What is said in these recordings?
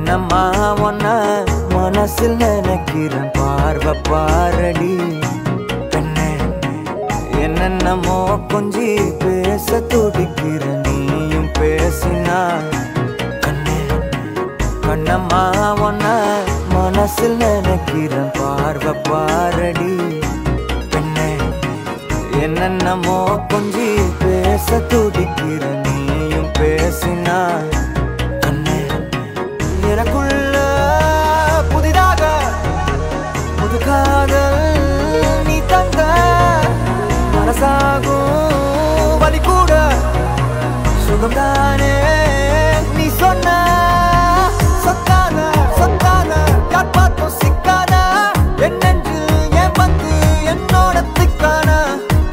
கண்ணம்மா ஒன்ன மனசில் நினைக்கிறேன் பார்வை பாரடி பெண்ணே என்னென்னமோ கொஞ்சி பேச துடிக்கிற நீயும் பேசினா கண்ணே கண்ணம்மா ஒன்ன மனசில் நினைக்கிறேன் பார்வை பாரடி பெண்ணே என்னென்னமோ கொஞ்சி பேச துடிக்கிற நீயும் பேசினா எனக்குள்ள புதிதாக புது காதல் நீ தந்த மனசாகும் வலி கூட சுகம்தானே நீ சொன்ன சொத்தான சொத்தான யார் பார்த்தும் சிக்கான என்னென்று ஏன் வந்து என்னோட திக்கான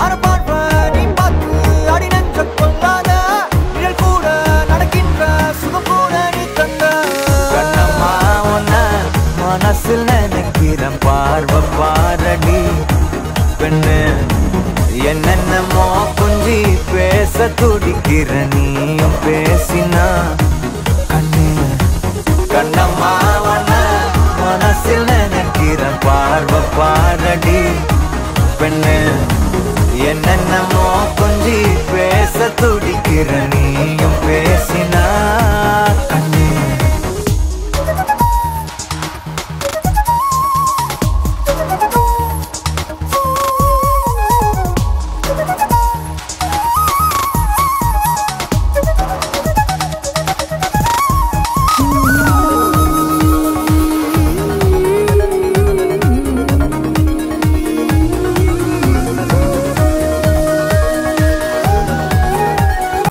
அரபார்வ நீ பார்த்து அடி நெஞ்ச கொள்ளாத நிழல் கூட நடக்கின்ற சுகம் கூட நீ தந்த மனசில் நினைக்கிறேன் பார்வை பாரடி பெண்ணு என்னென்னமோ கொஞ்சி பேச துடிக்கிற நீயும் பேசினா கண்ணு கண்ணம்மா மனசில் நினைக்கிறேன் பார்வை பாரடி பெண்ணு என்னென்னமோ கொஞ்சி பேச துடிக்கிற